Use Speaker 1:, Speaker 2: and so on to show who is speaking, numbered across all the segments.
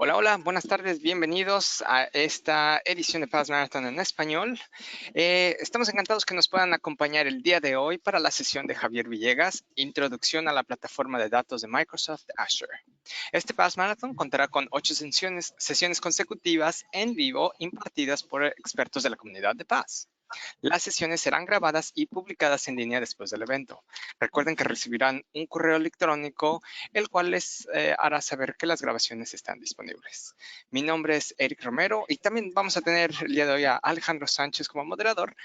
Speaker 1: Hola, hola, buenas tardes, bienvenidos a esta edición de Paz Marathon en español. Estamos encantados que nos puedan acompañar el día de hoy para la sesión de Javier Villegas, Introducción a la plataforma de datos de Microsoft Azure. Este Paz Marathon contará con 8 sesiones consecutivas en vivo impartidas por expertos de la comunidad de Paz. Las sesiones serán grabadas y publicadas en línea después del evento. Recuerden que recibirán un correo electrónico, el cual les hará saber que las grabaciones están disponibles. Mi nombre es Eric Romero y también vamos a tener el día de hoy a Alejandro Sánchez como moderador.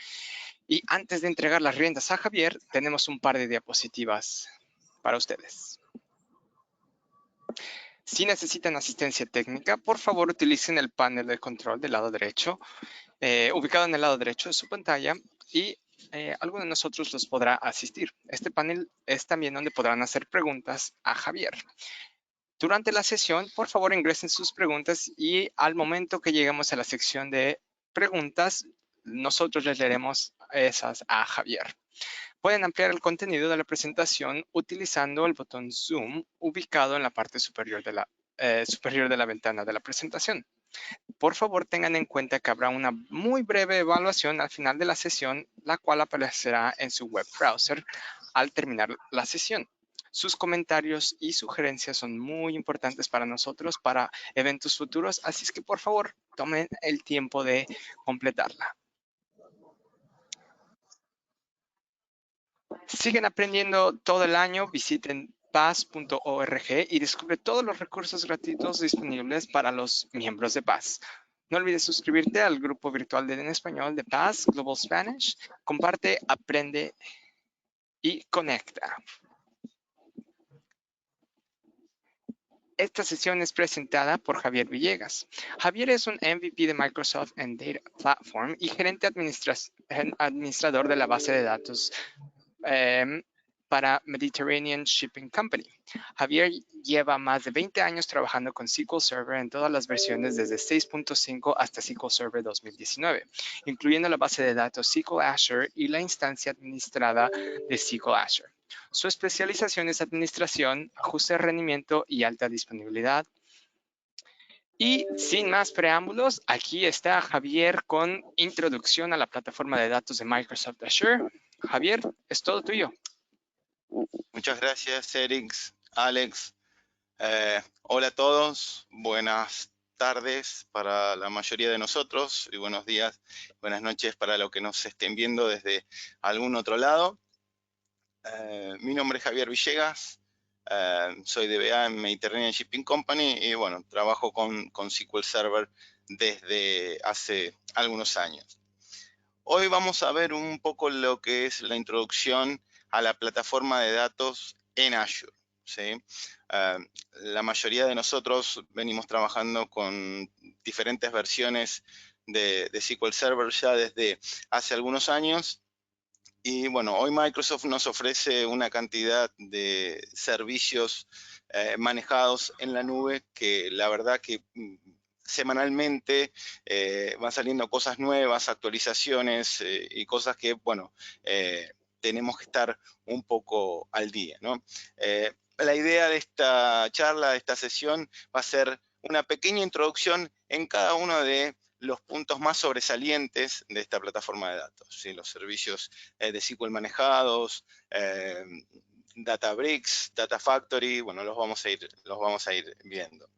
Speaker 1: Y antes de entregar las riendas a Javier, tenemos un par de diapositivas para ustedes. Si necesitan asistencia técnica, por favor utilicen el panel de control del lado derecho, ubicado en el lado derecho de su pantalla, y alguno de nosotros los podrá asistir. Este panel es también donde podrán hacer preguntas a Javier. Durante la sesión, por favor ingresen sus preguntas y al momento que lleguemos a la sección de preguntas, nosotros les leeremos esas a Javier. Pueden ampliar el contenido de la presentación utilizando el botón Zoom ubicado en la parte superior de la ventana de la presentación. Por favor, tengan en cuenta que habrá una muy breve evaluación al final de la sesión, la cual aparecerá en su web browser al terminar la sesión. Sus comentarios y sugerencias son muy importantes para nosotros para eventos futuros, así es que por favor tomen el tiempo de completarla. Siguen aprendiendo todo el año, visiten paz.org y descubre todos los recursos gratuitos disponibles para los miembros de Paz. No olvides suscribirte al grupo virtual en español de Paz Global Spanish. Comparte, aprende y conecta. Esta sesión es presentada por Javier Villegas. Javier es un MVP de Microsoft en Data Platform y gerente administrador de la base de datos para Mediterranean Shipping Company. Javier lleva más de 20 años trabajando con SQL Server en todas las versiones desde 6.5 hasta SQL Server 2019, incluyendo la base de datos SQL Azure y la instancia administrada de SQL Azure. Su especialización es administración, ajuste de rendimiento y alta disponibilidad. Y sin más preámbulos, aquí está Javier con introducción a la plataforma de datos de Microsoft Azure. Javier, es todo tuyo.
Speaker 2: Muchas gracias, Eric, Alex. Hola a todos, buenas tardes para la mayoría de nosotros y buenos días, buenas noches para los que nos estén viendo desde algún otro lado. Mi nombre es Javier Villegas, soy DBA en Mediterranean Shipping Company y bueno, trabajo con SQL Server desde hace algunos años. Hoy vamos a ver un poco lo que es la introducción a la plataforma de datos en Azure, ¿sí? La mayoría de nosotros venimos trabajando con diferentes versiones de SQL Server ya desde hace algunos años. Y bueno, hoy Microsoft nos ofrece una cantidad de servicios manejados en la nube que la verdad que semanalmente van saliendo cosas nuevas, actualizaciones y cosas que, bueno, tenemos que estar un poco al día, ¿no? La idea de esta charla, de esta sesión, va a ser una pequeña introducción en cada uno de los puntos más sobresalientes de esta plataforma de datos, ¿sí? Los servicios de SQL manejados, Databricks, Data Factory, bueno, los vamos a ir viendo.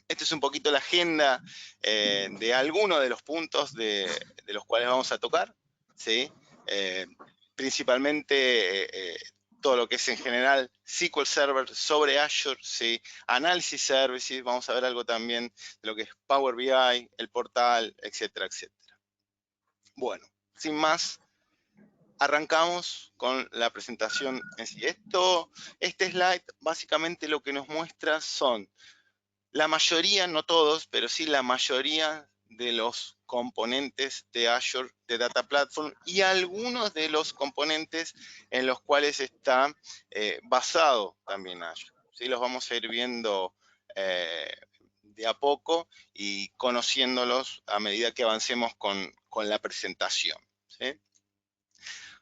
Speaker 2: Esta es un poquito la agenda de algunos de los puntos de los cuales vamos a tocar, ¿sí? Principalmente todo lo que es en general SQL Server sobre Azure, ¿sí? Análisis Services, vamos a ver algo también de lo que es Power BI, el portal, etcétera, etcétera. Bueno, sin más, arrancamos con la presentación en sí. Este slide básicamente lo que nos muestra son la mayoría, no todos, pero sí la mayoría de los componentes de Azure de Data Platform y algunos de los componentes en los cuales está basado también Azure. ¿Sí? Los vamos a ir viendo de a poco y conociéndolos a medida que avancemos con la presentación. ¿Sí?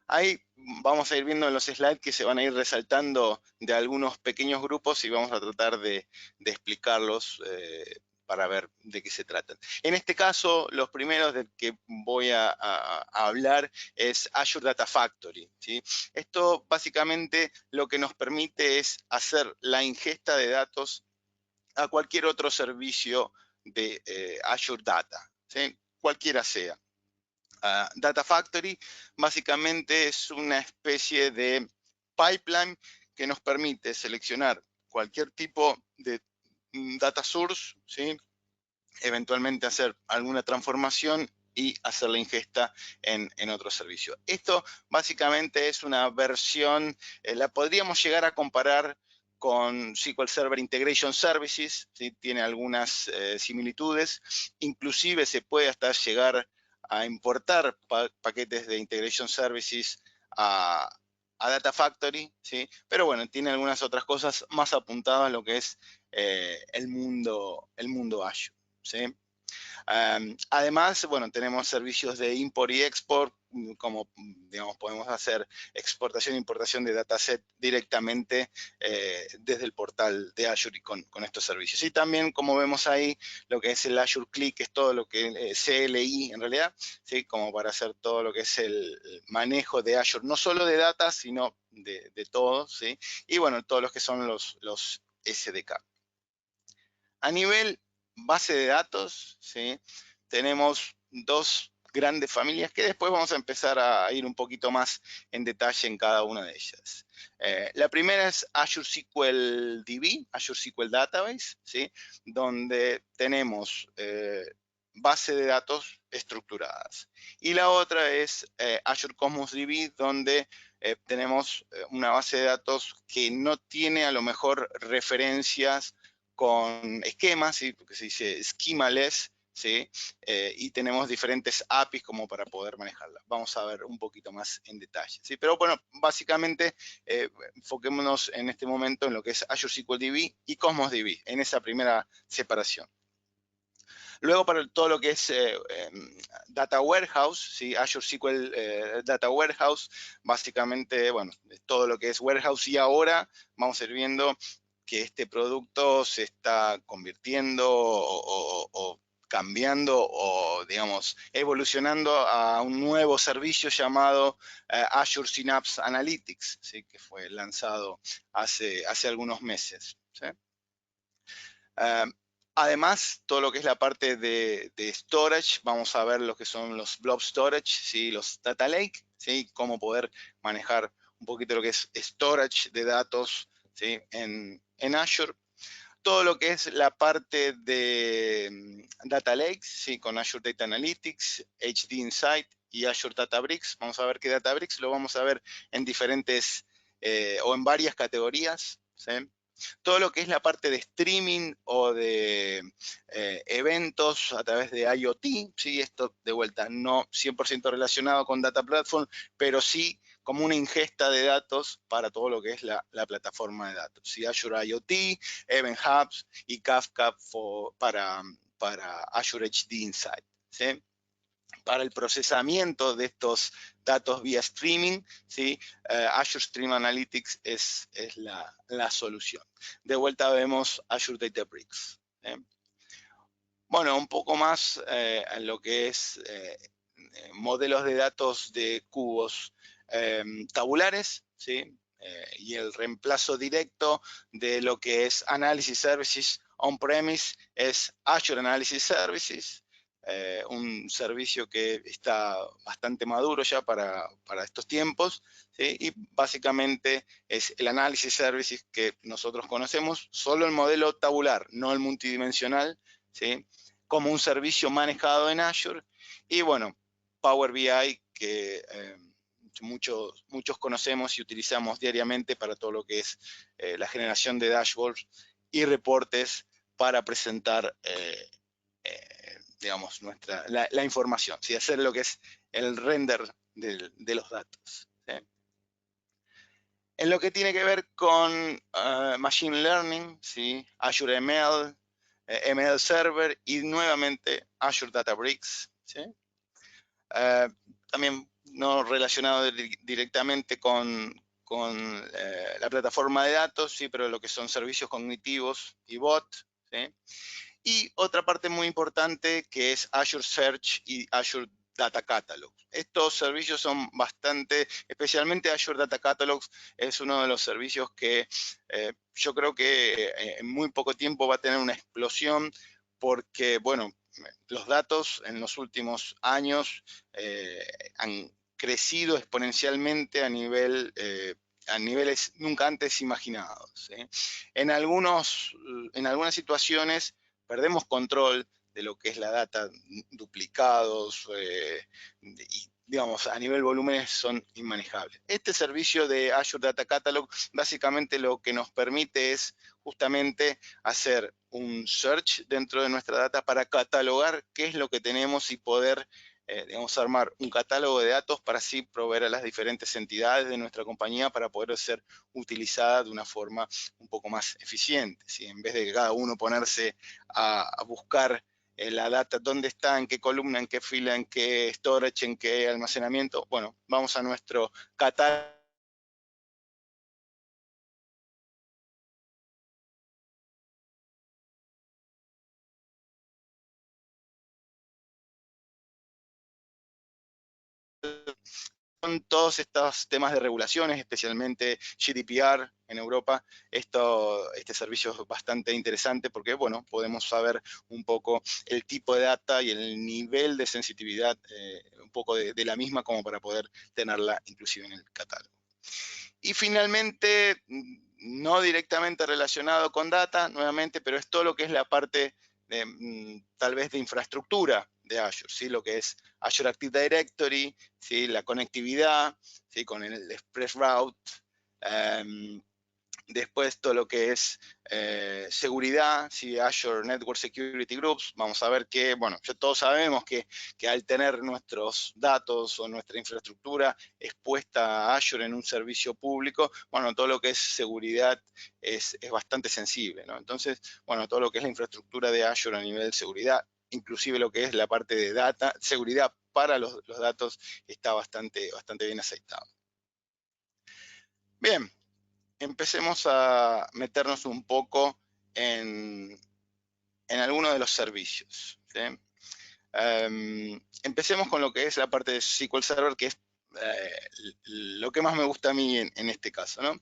Speaker 2: Ahí vamos a ir viendo en los slides que se van a ir resaltando de algunos pequeños grupos y vamos a tratar de explicarlos para ver de qué se tratan. En este caso, los primeros del que voy a hablar es Azure Data Factory, ¿sí? Esto básicamente lo que nos permite es hacer la ingesta de datos a cualquier otro servicio de Azure Data, ¿sí? Cualquiera sea. Data Factory básicamente es una especie de pipeline que nos permite seleccionar cualquier tipo de data source, ¿sí? Eventualmente hacer alguna transformación y hacer la ingesta en otro servicio. Esto básicamente es una versión, la podríamos llegar a comparar con SQL Server Integration Services, ¿sí? Tiene algunas similitudes, inclusive se puede hasta llegar a importar paquetes de Integration Services a Data Factory, ¿sí? Pero bueno, tiene algunas otras cosas más apuntadas a lo que es el mundo Azure, ¿sí? Además, bueno, tenemos servicios de import y export, como digamos, podemos hacer exportación e importación de dataset directamente desde el portal de Azure y con estos servicios. Y también, como vemos ahí, lo que es el Azure Click, es todo lo que CLI en realidad, ¿sí? Como para hacer todo lo que es el manejo de Azure, no solo de data, sino de todo, ¿sí? Y bueno, todos los que son los SDK. A nivel base de datos, ¿sí? Tenemos dos grandes familias que después vamos a empezar a ir un poquito más en detalle en cada una de ellas. La primera es Azure SQL DB, Azure SQL Database, ¿sí? Donde tenemos base de datos estructuradas. Y la otra es Azure Cosmos DB, donde tenemos una base de datos que no tiene a lo mejor referencias con esquemas, ¿sí? Porque se dice schemaless, ¿sí? Y tenemos diferentes APIs como para poder manejarla. Vamos a ver un poquito más en detalle, ¿sí? Pero bueno, básicamente enfoquémonos en este momento en lo que es Azure SQL DB y Cosmos DB, en esa primera separación. Luego para todo lo que es Data Warehouse, ¿sí? Azure SQL Data Warehouse, básicamente, bueno, todo lo que es Warehouse, y ahora vamos a ir viendo que este producto se está convirtiendo o cambiando o, digamos, evolucionando a un nuevo servicio llamado Azure Synapse Analytics, ¿sí? Que fue lanzado hace algunos meses, ¿sí? Además, todo lo que es la parte de storage, vamos a ver lo que son los blob storage, ¿sí? Los data lake, ¿sí? Cómo poder manejar un poquito lo que es storage de datos, ¿sí? en Azure. Todo lo que es la parte de data lakes, ¿sí? Con Azure Data Analytics, HD Insight y Azure Databricks. Vamos a ver que Databricks lo vamos a ver en diferentes o en varias categorías, ¿sí? Todo lo que es la parte de streaming o de eventos a través de IoT, ¿sí? Esto de vuelta no 100% relacionado con Data Platform, pero sí como una ingesta de datos para todo lo que es la plataforma de datos. ¿Sí? Azure IoT, Event Hubs y Kafka para Azure HD Insight, ¿sí? Para el procesamiento de estos datos vía streaming, ¿sí? Azure Stream Analytics es la solución. De vuelta vemos Azure Databricks. Bueno, un poco más en lo que es modelos de datos de cubos tabulares, ¿sí? Y el reemplazo directo de lo que es Analysis Services on-premise es Azure Analysis Services, un servicio que está bastante maduro ya para estos tiempos, ¿sí? Y básicamente es el Analysis Services que nosotros conocemos, solo el modelo tabular, no el multidimensional, ¿sí? Como un servicio manejado en Azure. Y bueno, Power BI que muchos conocemos y utilizamos diariamente para todo lo que es la generación de dashboards y reportes para presentar digamos, la información, ¿sí? Hacer lo que es el render de los datos, ¿sí? En lo que tiene que ver con Machine Learning, ¿sí? Azure ML, ML Server y nuevamente Azure Databricks, ¿sí? También no relacionado directamente con la plataforma de datos, sí, pero lo que son servicios cognitivos y bot, ¿sí? Y otra parte muy importante que es Azure Search y Azure Data Catalog. Estos servicios son bastante, especialmente Azure Data Catalog es uno de los servicios que yo creo que en muy poco tiempo va a tener una explosión porque, bueno, los datos en los últimos años han crecido exponencialmente a niveles nunca antes imaginados, ¿sí? En algunas situaciones perdemos control de lo que es la data, duplicados, y digamos, a nivel volúmenes son inmanejables. Este servicio de Azure Data Catalog básicamente lo que nos permite es justamente hacer un search dentro de nuestra data para catalogar qué es lo que tenemos y poder digamos, armar un catálogo de datos para así proveer a las diferentes entidades de nuestra compañía para poder ser utilizada de una forma un poco más eficiente, ¿sí? En vez de que cada uno ponerse a buscar la data, dónde está, en qué columna, en qué fila, en qué storage, en qué almacenamiento. Bueno, vamos a nuestro catálogo. Con todos estos temas de regulaciones, especialmente GDPR en Europa, este servicio es bastante interesante porque, bueno, podemos saber un poco el tipo de data y el nivel de sensitividad un poco de la misma como para poder tenerla inclusive en el catálogo. Y finalmente, no directamente relacionado con data, nuevamente, pero es todo lo que es la parte de, tal vez de infraestructura de Azure, ¿sí? Lo que es Azure Active Directory, ¿sí? La conectividad, ¿sí? Con el Express Route, después todo lo que es seguridad, ¿sí? Azure Network Security Groups. Vamos a ver que, bueno, ya todos sabemos que al tener nuestros datos o nuestra infraestructura expuesta a Azure en un servicio público, bueno, todo lo que es seguridad es bastante sensible, ¿no? Entonces, bueno, todo lo que es la infraestructura de Azure a nivel de seguridad, inclusive lo que es la parte de data, seguridad para los datos, está bastante bien aceitado. Bien, empecemos a meternos un poco en algunos de los servicios, ¿sí? Empecemos con lo que es la parte de SQL Server, que es lo que más me gusta a mí en este caso, ¿no?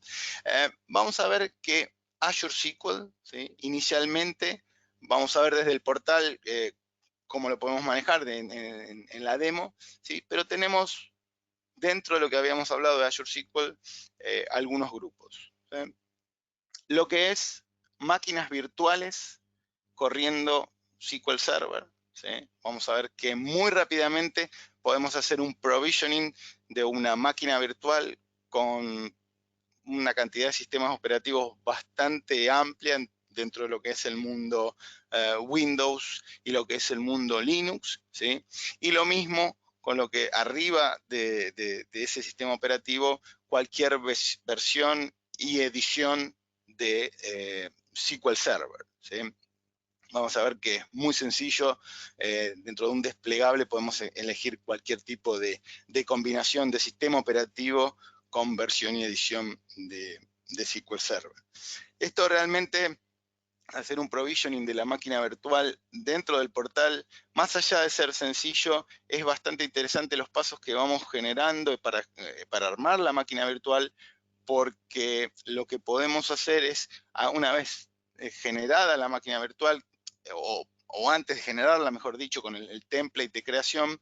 Speaker 2: Vamos a ver que Azure SQL, ¿sí? Inicialmente, vamos a ver desde el portal cómo lo podemos manejar en la demo, ¿sí? Pero tenemos dentro de lo que habíamos hablado de Azure SQL algunos grupos, ¿sí? Lo que es máquinas virtuales corriendo SQL Server, ¿sí? Vamos a ver que muy rápidamente podemos hacer un provisioning de una máquina virtual con una cantidad de sistemas operativos bastante amplia dentro de lo que es el mundo Windows y lo que es el mundo Linux, ¿sí? Y lo mismo con lo que arriba de ese sistema operativo, cualquier versión y edición de SQL Server, ¿sí? Vamos a ver que es muy sencillo. Dentro de un desplegable podemos elegir cualquier tipo de combinación de sistema operativo con versión y edición de SQL Server. Esto realmente, hacer un provisioning de la máquina virtual dentro del portal, más allá de ser sencillo, es bastante interesante los pasos que vamos generando para armar la máquina virtual, porque lo que podemos hacer es, una vez generada la máquina virtual, o antes de generarla, mejor dicho, con el template de creación,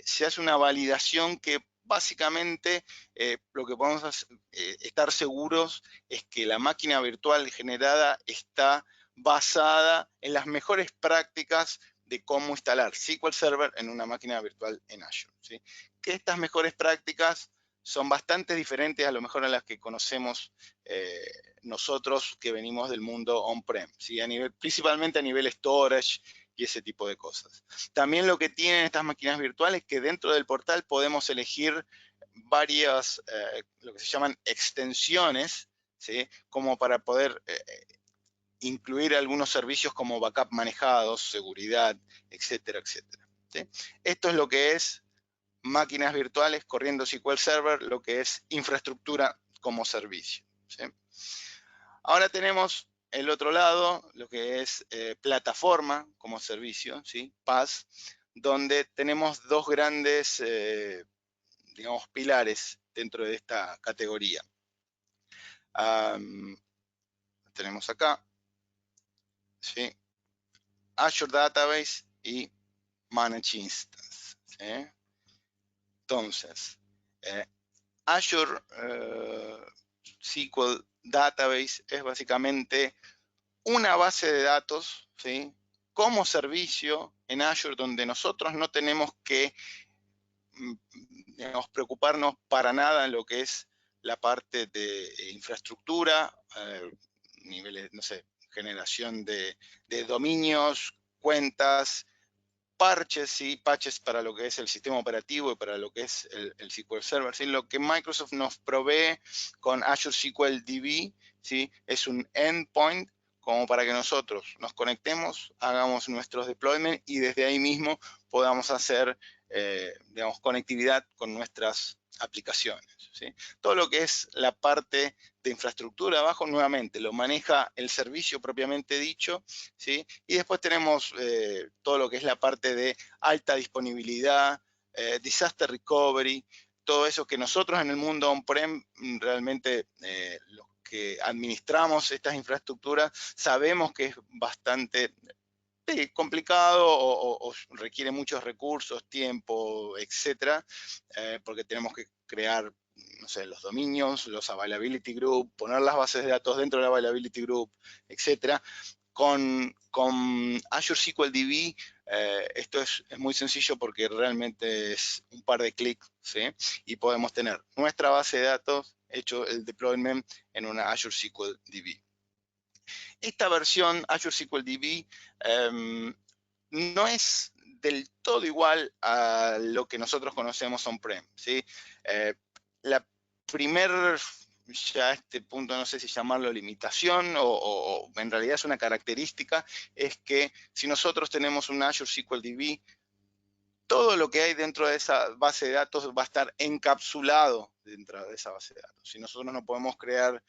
Speaker 2: se hace una validación que básicamente lo que podemos estar seguros es que la máquina virtual generada está basada en las mejores prácticas de cómo instalar SQL Server en una máquina virtual en Azure, ¿sí? Que estas mejores prácticas son bastante diferentes a lo mejor a las que conocemos nosotros que venimos del mundo on-prem, ¿sí? Principalmente a nivel storage y ese tipo de cosas. También lo que tienen estas máquinas virtuales es que dentro del portal podemos elegir varias, lo que se llaman extensiones, ¿sí? Como para poder incluir algunos servicios como backup manejados, seguridad, etcétera, etcétera, ¿sí? Esto es lo que es máquinas virtuales corriendo SQL Server, lo que es infraestructura como servicio, ¿sí? Ahora tenemos el otro lado, lo que es plataforma como servicio, ¿sí? PaaS, donde tenemos dos grandes, digamos, pilares dentro de esta categoría. Tenemos acá, ¿sí? Azure Database y Managed Instance, ¿sí? Entonces, Azure SQL Database es básicamente una base de datos, ¿sí? Como servicio en Azure, donde nosotros no tenemos que, digamos, preocuparnos para nada en lo que es la parte de infraestructura, niveles, no sé, generación de dominios, cuentas, parches, ¿sí? Patches para lo que es el sistema operativo y para lo que es el SQL Server, ¿sí? Lo que Microsoft nos provee con Azure SQL DB, ¿sí? Es un endpoint como para que nosotros nos conectemos, hagamos nuestros deployments y desde ahí mismo podamos hacer, digamos, conectividad con nuestras aplicaciones, ¿sí? Todo lo que es la parte de infraestructura abajo, nuevamente, lo maneja el servicio propiamente dicho, ¿sí? Y después tenemos todo lo que es la parte de alta disponibilidad, disaster recovery, todo eso que nosotros en el mundo on-prem realmente los que administramos estas infraestructuras sabemos que es bastante complicado o requiere muchos recursos, tiempo, etcétera, porque tenemos que crear, no sé, los dominios, los availability group, poner las bases de datos dentro de la availability group, etcétera. Con Azure SQL DB esto es muy sencillo porque realmente es un par de clics, ¿sí? Y podemos tener nuestra base de datos hecho el deployment en una Azure SQL DB. Esta versión Azure SQL DB no es del todo igual a lo que nosotros conocemos on-prem, ¿sí? La primer, ya a este punto no sé si llamarlo limitación o en realidad es una característica, es que si nosotros tenemos un Azure SQL DB, todo lo que hay dentro de esa base de datos va a estar encapsulado dentro de esa base de datos. Si nosotros no podemos crear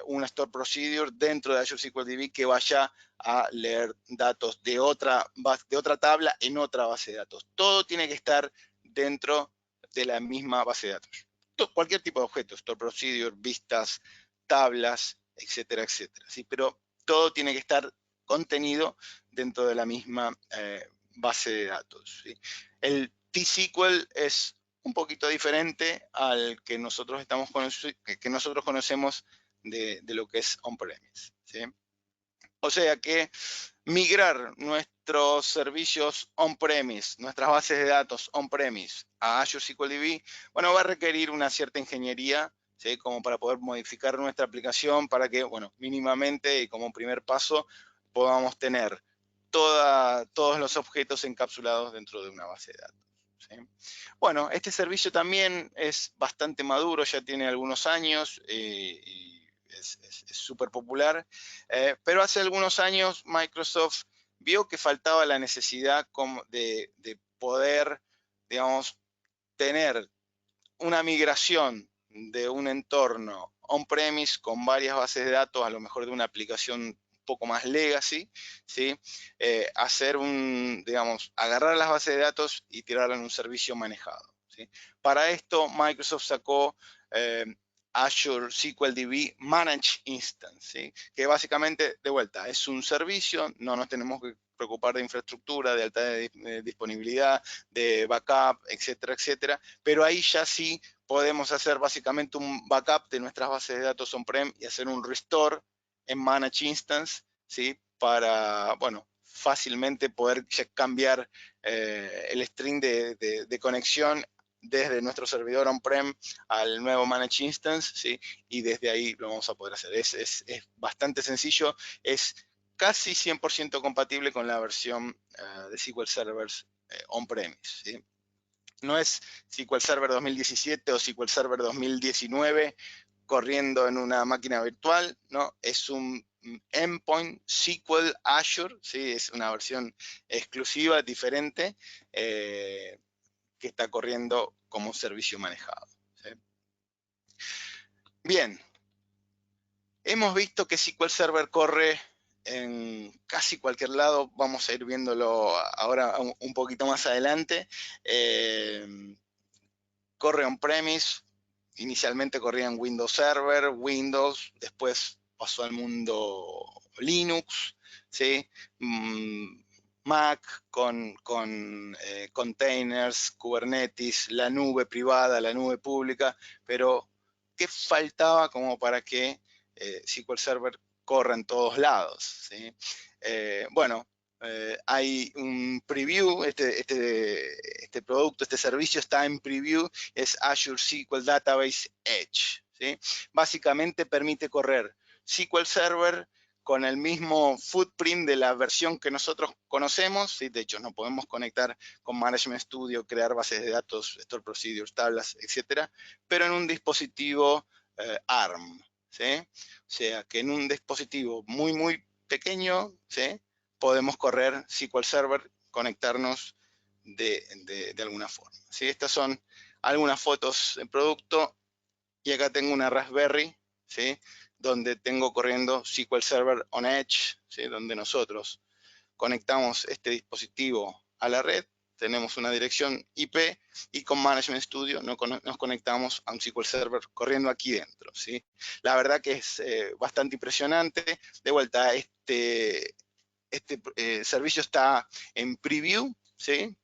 Speaker 2: una store procedure dentro de Azure SQL DB que vaya a leer datos de otra tabla en otra base de datos. Todo tiene que estar dentro de la misma base de datos. Cualquier tipo de objeto, store procedure, vistas, tablas, etcétera, etcétera. ¿Sí? Pero todo tiene que estar contenido dentro de la misma base de datos. ¿Sí? El T-SQL es un poquito diferente al que nosotros conocemos de lo que es on-premise, ¿sí? O sea que migrar nuestros servicios on-premise, nuestras bases de datos on-premise a Azure SQL DB, bueno, va a requerir una cierta ingeniería, ¿sí? Como para poder modificar nuestra aplicación para que, bueno, mínimamente y como primer paso podamos tener todos los objetos encapsulados dentro de una base de datos. ¿Sí? Bueno, este servicio también es bastante maduro, ya tiene algunos años y es súper popular, pero hace algunos años Microsoft vio que faltaba la necesidad de poder, digamos, tener una migración de un entorno on-premise con varias bases de datos, a lo mejor de una aplicación un poco más legacy, ¿sí? Hacer digamos, agarrar las bases de datos y tirarlas en un servicio manejado, ¿sí? Para esto, Microsoft sacó Azure SQL DB Managed Instance, ¿sí? Que básicamente, de vuelta, es un servicio, no nos tenemos que preocupar de infraestructura, de alta disponibilidad, de backup, etcétera, etcétera, pero ahí ya sí podemos hacer básicamente un backup de nuestras bases de datos on-prem y hacer un restore en Managed Instance, ¿sí? Para, bueno, fácilmente poder cambiar el string de conexión desde nuestro servidor on-prem al nuevo Managed Instance, ¿sí? Y desde ahí lo vamos a poder hacer. Es bastante sencillo, es casi 100% compatible con la versión de SQL Servers on-premise, ¿sí? No es SQL Server 2017 o SQL Server 2019 corriendo en una máquina virtual, ¿no? Es un endpoint SQL Azure, ¿sí? Es una versión exclusiva, diferente, que está corriendo como un servicio manejado, ¿sí? Bien, Hemos visto que SQL Server corre en casi cualquier lado, vamos a ir viéndolo ahora un poquito más adelante. Corre on-premise, inicialmente corría en Windows Server, Windows, después pasó al mundo Linux, ¿sí? Mac con containers, Kubernetes, la nube privada, la nube pública, pero ¿qué faltaba como para que SQL Server corra en todos lados? ¿Sí? Bueno, hay un preview, este producto, este servicio está en preview, es Azure SQL Database Edge. ¿Sí? Básicamente permite correr SQL Server con el mismo footprint de la versión que nosotros conocemos, ¿sí? De hecho, nos podemos conectar con Management Studio, crear bases de datos, Store Procedures, tablas, etcétera, pero en un dispositivo ARM, ¿sí? O sea, que en un dispositivo muy, muy pequeño, ¿sí? Podemos correr SQL Server, conectarnos de alguna forma, ¿sí? Estas son algunas fotos de producto y acá tengo una Raspberry, ¿sí? Donde tengo corriendo SQL Server on Edge, ¿sí? Donde nosotros conectamos este dispositivo a la red, tenemos una dirección IP y con Management Studio nos conectamos a un SQL Server corriendo aquí dentro, ¿sí? La verdad que es bastante impresionante. De vuelta, este servicio está en preview, ¿sí?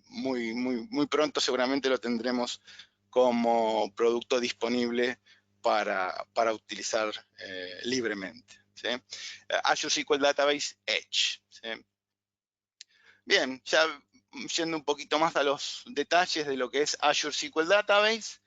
Speaker 2: Muy pronto seguramente lo tendremos como producto disponible para utilizar libremente, ¿sí? Azure SQL Database Edge, ¿sí? Bien, ya yendo un poquito más a los detalles de lo que es Azure SQL Database,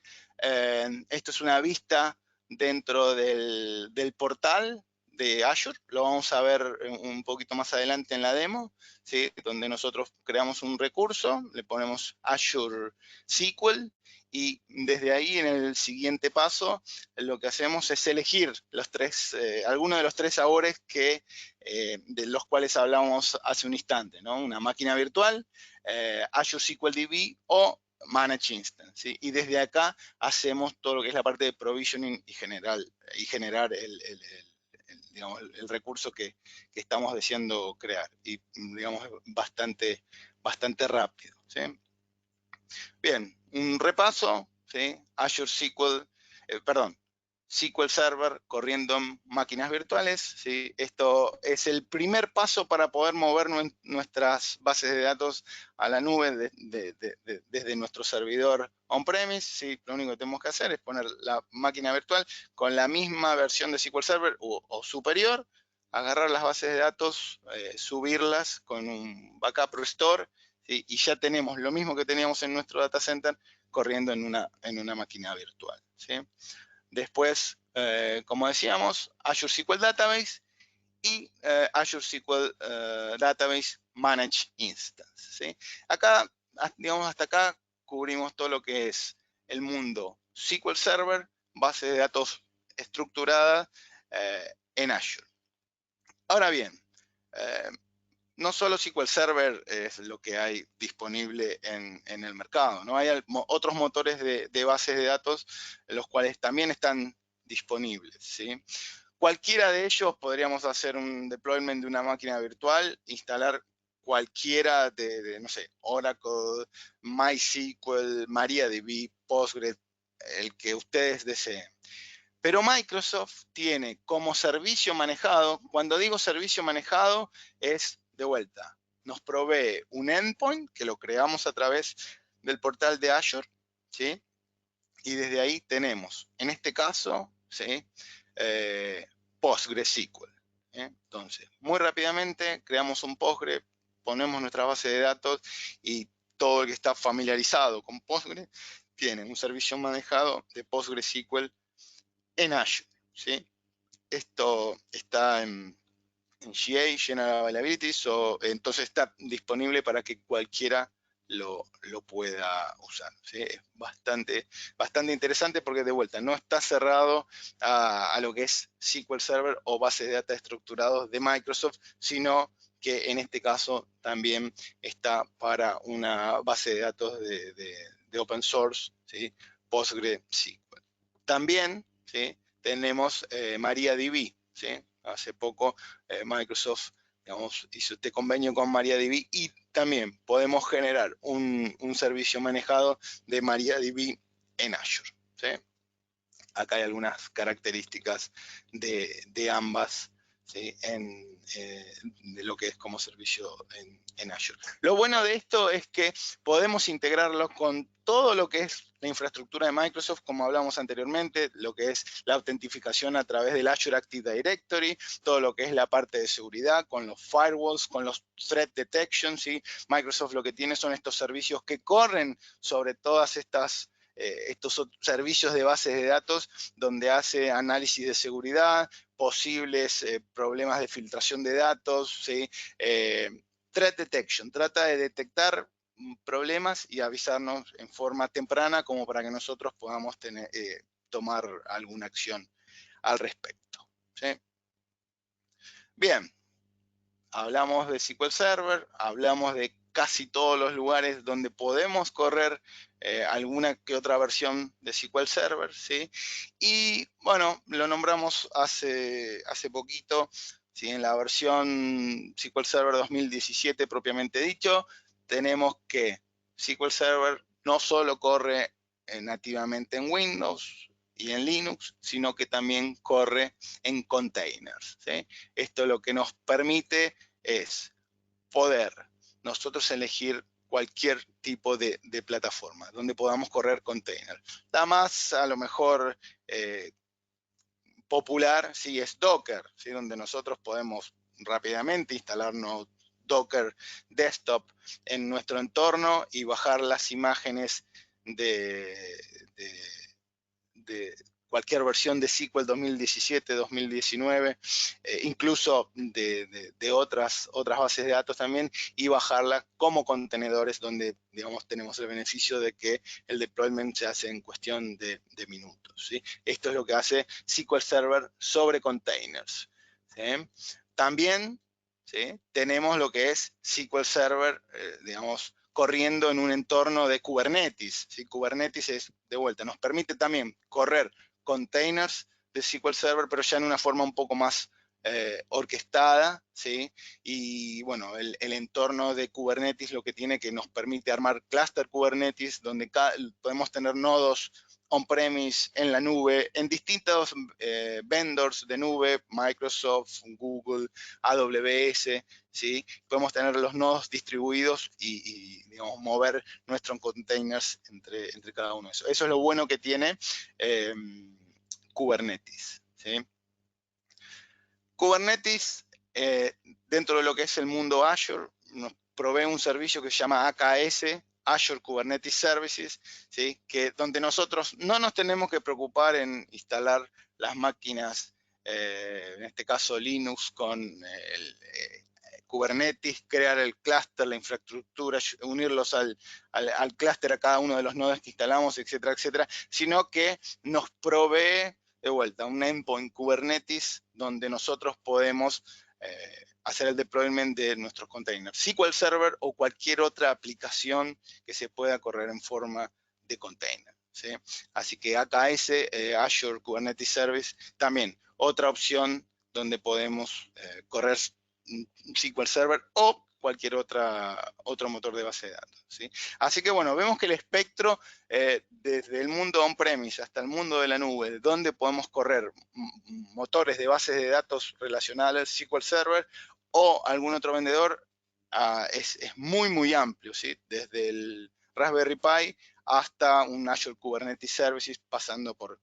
Speaker 2: esto es una vista dentro del portal de Azure, lo vamos a ver un poquito más adelante en la demo, ¿sí? Donde nosotros creamos un recurso, le ponemos Azure SQL y desde ahí en el siguiente paso lo que hacemos es elegir algunos de los tres sabores de los cuales hablamos hace un instante, ¿no? Una máquina virtual, Azure SQL DB o Manage Instance, ¿sí? Y desde acá hacemos todo lo que es la parte de provisioning y generar digamos, el recurso que estamos deseando crear. Y digamos, bastante rápido, ¿sí? Bien, un repaso, ¿sí? Azure SQL, SQL Server corriendo en máquinas virtuales, ¿sí? Esto es el primer paso para poder mover nuestras bases de datos a la nube desde nuestro servidor on-premise, ¿sí? Lo único que tenemos que hacer es poner la máquina virtual con la misma versión de SQL Server o superior, agarrar las bases de datos, subirlas con un backup restore, ¿sí? Y ya tenemos lo mismo que teníamos en nuestro data center corriendo en una máquina virtual, ¿sí? Después, como decíamos, Azure SQL Database y Azure SQL Database Manage Instance, ¿sí? Acá, digamos, hasta acá cubrimos todo lo que es el mundo SQL Server, base de datos estructurada en Azure. Ahora bien, no solo SQL Server es lo que hay disponible en el mercado, ¿no? Hay otros motores de bases de datos, los cuales también están disponibles, ¿sí? Cualquiera de ellos podríamos hacer un deployment de una máquina virtual, instalar cualquiera no sé, Oracle, MySQL, MariaDB, Postgres, el que ustedes deseen. Pero Microsoft tiene como servicio manejado, cuando digo servicio manejado, es de vuelta, nos provee un endpoint que lo creamos a través del portal de Azure, ¿sí? Y desde ahí tenemos, en este caso, ¿sí? PostgreSQL. Entonces, muy rápidamente creamos un Postgre, ponemos nuestra base de datos y todo el que está familiarizado con Postgre tiene un servicio manejado de PostgreSQL en Azure, ¿sí? Esto está en GA, General Availability, entonces está disponible para que cualquiera lo pueda usar, ¿sí? Es bastante interesante porque de vuelta no está cerrado a lo que es SQL Server o base de datos estructurados de Microsoft, sino que en este caso también está para una base de datos de open source, ¿sí? PostgreSQL. También, ¿sí? tenemos MariaDB, ¿sí? Hace poco Microsoft, digamos, hizo este convenio con MariaDB y también podemos generar un servicio manejado de MariaDB en Azure, ¿sí? Acá hay algunas características de ambas, ¿sí? De lo que es como servicio en Azure. Lo bueno de esto es que podemos integrarlo con todo lo que es la infraestructura de Microsoft, como hablamos anteriormente, lo que es la autentificación a través del Azure Active Directory, todo lo que es la parte de seguridad, con los firewalls, con los threat detection, ¿sí? Microsoft lo que tiene son estos servicios que corren sobre todas estos servicios de bases de datos donde hace análisis de seguridad, posibles problemas de filtración de datos, ¿sí? Threat detection, trata de detectar problemas y avisarnos en forma temprana como para que nosotros podamos tomar alguna acción al respecto, ¿sí? Bien, hablamos de SQL Server, hablamos de casi todos los lugares donde podemos correr alguna que otra versión de SQL Server, ¿sí? Y bueno, lo nombramos hace poquito, ¿sí? En la versión SQL Server 2017 propiamente dicho, tenemos que SQL Server no solo corre nativamente en Windows y en Linux, sino que también corre en containers, ¿sí? Esto lo que nos permite es poder nosotros elegir cualquier tipo de plataforma donde podamos correr container. La más a lo mejor popular sí es Docker, ¿sí? Donde nosotros podemos rápidamente instalarnos Docker Desktop en nuestro entorno y bajar las imágenes de cualquier versión de SQL 2017, 2019, incluso de otras bases de datos también, y bajarla como contenedores donde, digamos, tenemos el beneficio de que el deployment se hace en cuestión de minutos, ¿sí? Esto es lo que hace SQL Server sobre containers, ¿sí? También, ¿sí? Tenemos lo que es SQL Server, digamos, corriendo en un entorno de Kubernetes, ¿sí? Kubernetes es, de vuelta, nos permite también correr containers de SQL Server, pero ya en una forma un poco más orquestada, ¿sí? Y bueno, el entorno de Kubernetes lo que tiene que nos permite armar cluster Kubernetes, donde podemos tener nodos on-premise, en la nube, en distintos vendors de nube, Microsoft, Google, AWS, ¿sí? Podemos tener los nodos distribuidos y digamos, mover nuestros containers entre cada uno de esos. Eso es lo bueno que tiene Kubernetes, ¿sí? Kubernetes, dentro de lo que es el mundo Azure, nos provee un servicio que se llama AKS, Azure Kubernetes Services, ¿sí? Donde nosotros no nos tenemos que preocupar en instalar las máquinas, en este caso Linux, con Kubernetes, crear el clúster, la infraestructura, unirlos al clúster a cada uno de los nodos que instalamos, etcétera, etcétera, sino que nos provee de vuelta un endpoint Kubernetes donde nosotros podemos hacer el deployment de nuestros containers. SQL Server o cualquier otra aplicación que se pueda correr en forma de container, ¿sí? Así que AKS, Azure Kubernetes Service, también otra opción donde podemos correr SQL Server o cualquier otro motor de base de datos, ¿sí? Así que bueno, vemos que el espectro desde el mundo on-premise hasta el mundo de la nube, donde podemos correr motores de bases de datos relacionales, SQL Server o algún otro vendedor, es muy, muy amplio, ¿sí? Desde el Raspberry Pi hasta un Azure Kubernetes Services, pasando por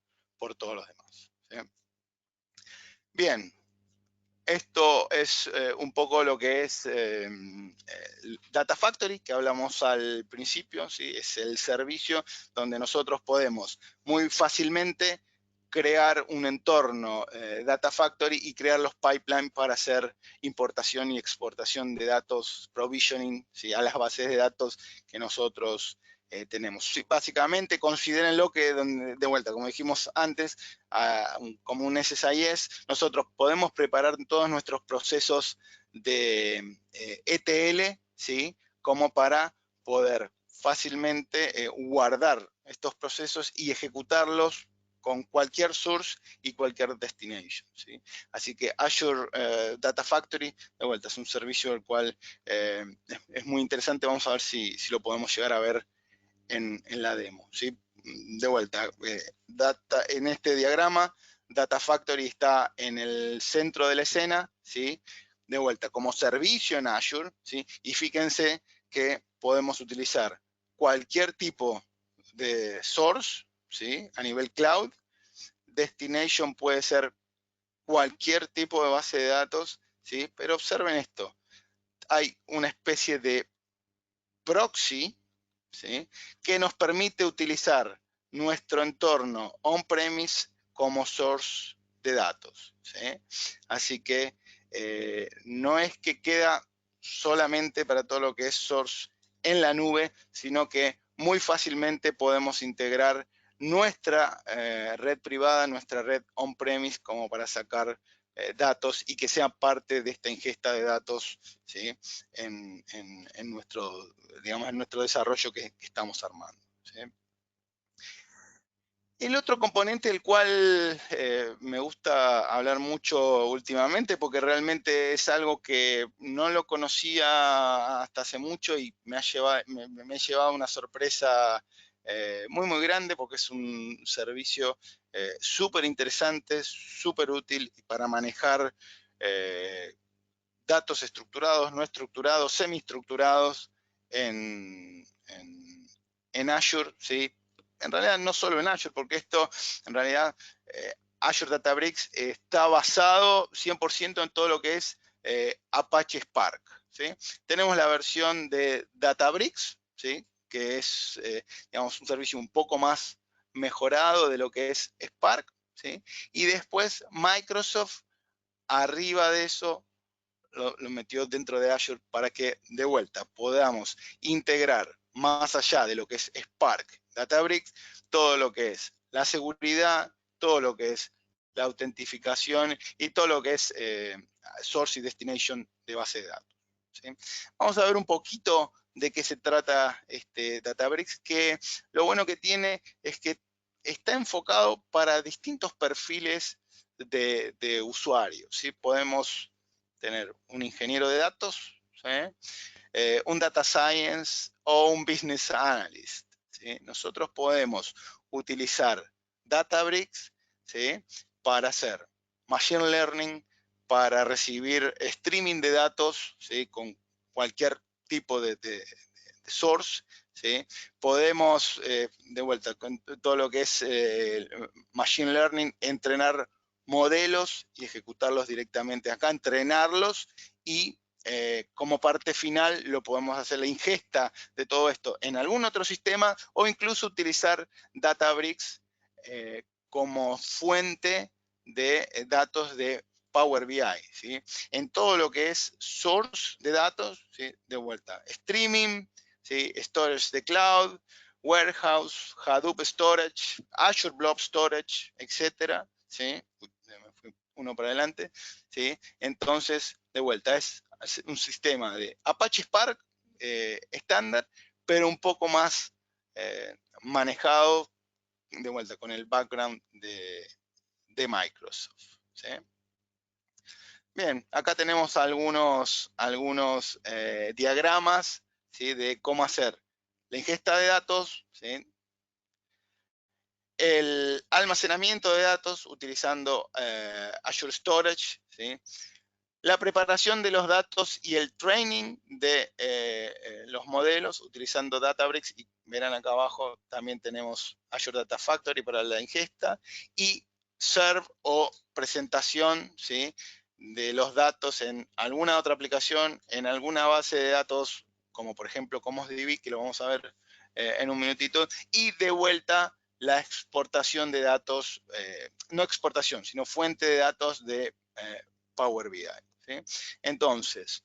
Speaker 2: todos los demás, ¿sí? Bien. Esto es un poco lo que es Data Factory, que hablamos al principio, ¿sí? Es el servicio donde nosotros podemos muy fácilmente crear un entorno Data Factory y crear los pipelines para hacer importación y exportación de datos, provisioning, ¿sí? A las bases de datos que nosotros tenemos. Sí, básicamente, considérenlo que, de vuelta, como dijimos antes, como un SSIS, nosotros podemos preparar todos nuestros procesos de ETL, ¿sí? Como para poder fácilmente guardar estos procesos y ejecutarlos con cualquier source y cualquier destination, ¿sí? Así que Azure Data Factory, de vuelta, es un servicio el cual es muy interesante. Vamos a ver si lo podemos llegar a ver en la demo, ¿sí? De vuelta, en este diagrama, Data Factory está en el centro de la escena, ¿sí? De vuelta, como servicio en Azure, ¿sí? Y fíjense que podemos utilizar cualquier tipo de source, ¿sí? A nivel cloud. Destination puede ser cualquier tipo de base de datos, ¿sí? Pero observen esto, hay una especie de proxy, ¿sí? Que nos permite utilizar nuestro entorno on-premise como source de datos, ¿sí? Así que no es que queda solamente para todo lo que es source en la nube, sino que muy fácilmente podemos integrar nuestra red privada, nuestra red on-premise, como para sacar datos y que sea parte de esta ingesta de datos, ¿sí? en nuestro, digamos, en nuestro desarrollo que estamos armando, ¿sí? El otro componente del cual me gusta hablar mucho últimamente, porque realmente es algo que no lo conocía hasta hace mucho y me ha llevado una sorpresa muy grande, porque es un servicio súper interesante, súper útil para manejar datos estructurados, no estructurados, semi-estructurados en Azure, ¿sí? En realidad no solo en Azure, porque esto en realidad Azure Databricks está basado 100% en todo lo que es Apache Spark, ¿sí? Tenemos la versión de Databricks, ¿sí? Que es digamos, un servicio un poco más mejorado de lo que es Spark, ¿sí? Y después Microsoft arriba de eso lo metió dentro de Azure para que de vuelta podamos integrar más allá de lo que es Spark, Databricks, todo lo que es la seguridad, todo lo que es la autentificación y todo lo que es source y destination de base de datos, ¿sí? Vamos a ver un poquito de qué se trata este Databricks, que lo bueno que tiene es que está enfocado para distintos perfiles de usuarios, ¿sí? Podemos tener un ingeniero de datos, ¿sí? Un data science o un business analyst, ¿sí? Nosotros podemos utilizar Databricks, ¿sí? Para hacer machine learning, para recibir streaming de datos, ¿sí? Con cualquier tipo de source, ¿sí? Podemos, de vuelta, con todo lo que es machine learning, entrenar modelos y ejecutarlos directamente acá, entrenarlos y como parte final lo podemos hacer la ingesta de todo esto en algún otro sistema o incluso utilizar Databricks como fuente de datos de Power BI, ¿sí? En todo lo que es source de datos, ¿sí? De vuelta, streaming, ¿sí? Storage de cloud, warehouse, Hadoop storage, Azure Blob Storage, etcétera, ¿sí? Me fui uno para adelante, ¿sí? Entonces, de vuelta, es un sistema de Apache Spark estándar, pero un poco más manejado, de vuelta, con el background de Microsoft, ¿sí? Bien, acá tenemos algunos diagramas, ¿sí? De cómo hacer la ingesta de datos, ¿sí? El almacenamiento de datos utilizando Azure Storage, ¿sí? La preparación de los datos y el training de los modelos utilizando Databricks, y verán acá abajo también tenemos Azure Data Factory para la ingesta, y serve o presentación, ¿sí? De los datos en alguna otra aplicación, en alguna base de datos, como por ejemplo ComosDB, que lo vamos a ver en un minutito, y de vuelta la exportación de datos, no exportación, sino fuente de datos de Power BI, ¿sí? Entonces,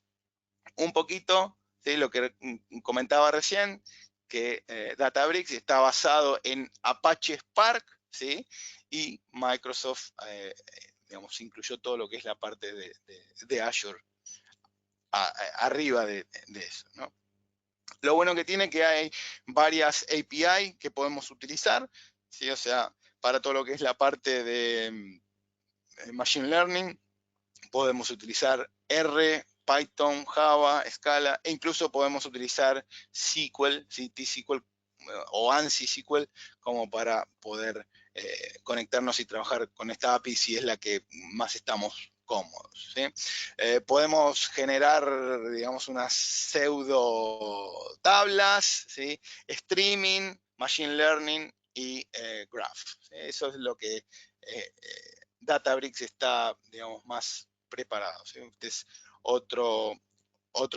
Speaker 2: un poquito, ¿sí? Lo que comentaba recién, que Databricks está basado en Apache Spark, ¿sí? Y Microsoft, digamos, incluyó todo lo que es la parte de Azure arriba de eso, ¿no? Lo bueno que tiene es que hay varias API que podemos utilizar, ¿sí? O sea, para todo lo que es la parte de Machine Learning, podemos utilizar R, Python, Java, Scala, e incluso podemos utilizar SQL, ¿sí? T-SQL o ANSI SQL, como para poder conectarnos y trabajar con esta API si es la que más estamos cómodos, ¿sí? Podemos generar, digamos, unas pseudo tablas, ¿sí? Streaming, Machine Learning y Graph, ¿sí? Eso es lo que Databricks está, digamos, más preparado, ¿sí? Este es otro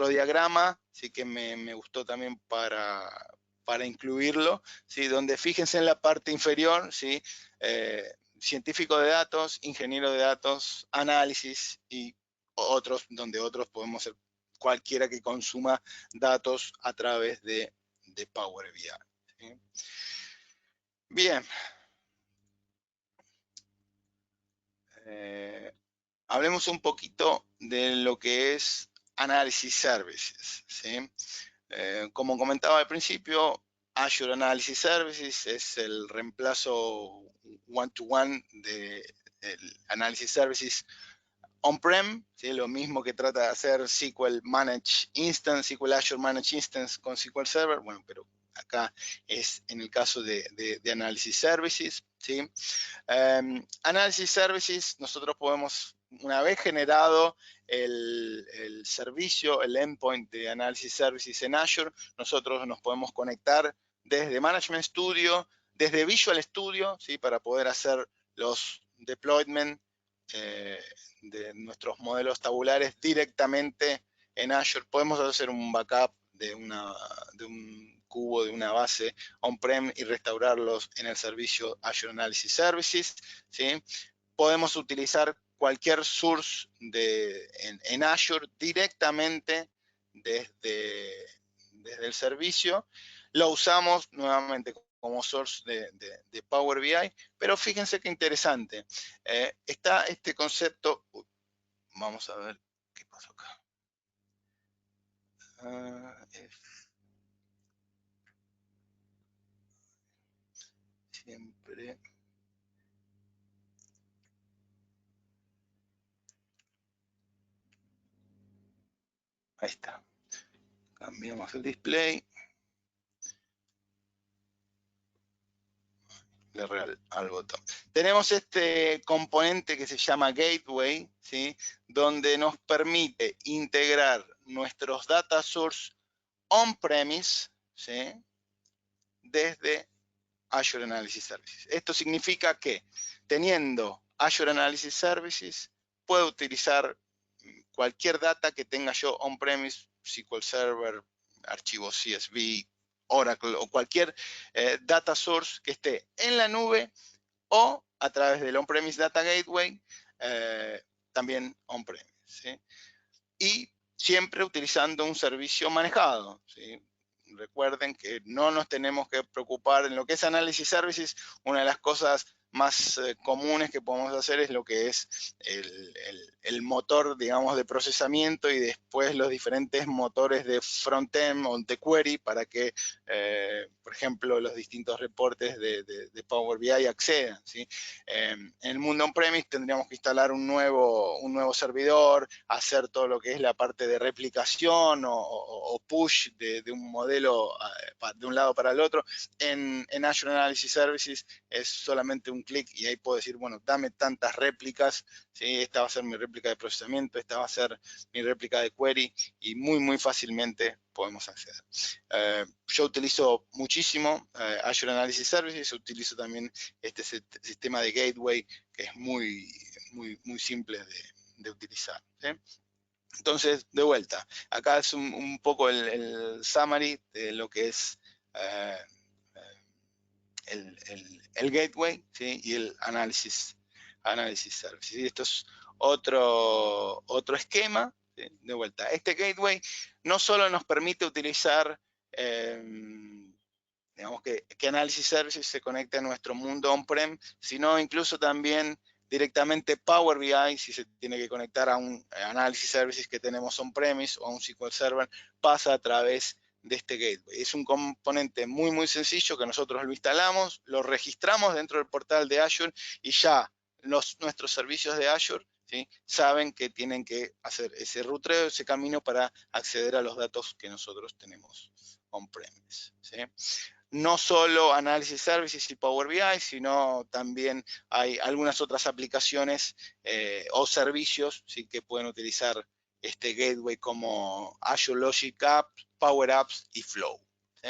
Speaker 2: diagrama, sí, que me gustó también para incluirlo, ¿sí? Donde fíjense en la parte inferior, ¿sí? Científico de datos, ingeniero de datos, análisis y otros, donde otros podemos ser cualquiera que consuma datos a través de Power BI, ¿sí? Bien. Hablemos un poquito de lo que es Analysis Services, ¿sí? Como comentaba al principio, Azure Analysis Services es el reemplazo one-to-one del Analysis Services on-prem, ¿sí? Lo mismo que trata de hacer SQL Managed Instance, SQL Azure Managed Instance con SQL Server, bueno, pero acá es en el caso de Analysis Services, ¿sí? Analysis Services, nosotros podemos, una vez generado el servicio, el endpoint de Analysis Services en Azure, nosotros nos podemos conectar desde Management Studio, desde Visual Studio, ¿sí? Para poder hacer los deployment de nuestros modelos tabulares directamente en Azure. Podemos hacer un backup de un cubo, de una base on-prem y restaurarlos en el servicio Azure Analysis Services, ¿sí? Podemos utilizar cualquier source en Azure directamente desde el servicio. Lo usamos nuevamente como source de Power BI, pero fíjense qué interesante. Está este concepto, vamos a ver qué pasó acá. Siempre. Ahí está. Cambiamos el display. Al botón. Tenemos este componente que se llama Gateway, ¿sí? Donde nos permite integrar nuestros data source on-premise, ¿sí? Desde Azure Analysis Services. Esto significa que teniendo Azure Analysis Services, puedo utilizar cualquier data que tenga yo on-premise, SQL Server, archivos CSV, Oracle o cualquier data source que esté en la nube o a través del on-premise Data Gateway, también on-premise, ¿sí? Y siempre utilizando un servicio manejado, ¿sí? Recuerden que no nos tenemos que preocupar en lo que es Analysis Services. Una de las cosas más comunes que podemos hacer es lo que es el motor, digamos, de procesamiento y después los diferentes motores de frontend o de query para que, por ejemplo, los distintos reportes de Power BI accedan, ¿sí? En el mundo on-premise tendríamos que instalar un nuevo servidor, hacer todo lo que es la parte de replicación o push de un modelo de un lado para el otro. En Azure Analysis Services es solamente un clic y ahí puedo decir, bueno, dame tantas réplicas, ¿sí? Esta va a ser mi réplica de procesamiento, esta va a ser mi réplica de query y muy fácilmente podemos acceder. Yo utilizo muchísimo Azure Analysis Services, utilizo también este sistema de gateway que es muy simple de utilizar, ¿sí? Entonces, de vuelta, acá es un poco el summary de lo que es el gateway, ¿sí? Y el Analysis Service. ¿Sí? Esto es otro esquema, ¿sí? De vuelta. Este gateway no solo nos permite utilizar, digamos que Analysis Services se conecte a nuestro mundo on-prem, sino incluso también directamente Power BI, si se tiene que conectar a un Analysis Services que tenemos on-premise o a un SQL Server, pasa a través de este gateway. Es un componente muy, muy sencillo que nosotros lo instalamos, lo registramos dentro del portal de Azure y ya nuestros servicios de Azure, ¿sí?, saben que tienen que hacer ese rutreo, ese camino para acceder a los datos que nosotros tenemos on-premise, ¿sí? No solo Analysis Services y Power BI, sino también hay algunas otras aplicaciones o servicios, ¿sí?, que pueden utilizar este gateway como Azure Logic Apps, Power Apps y Flow, ¿sí?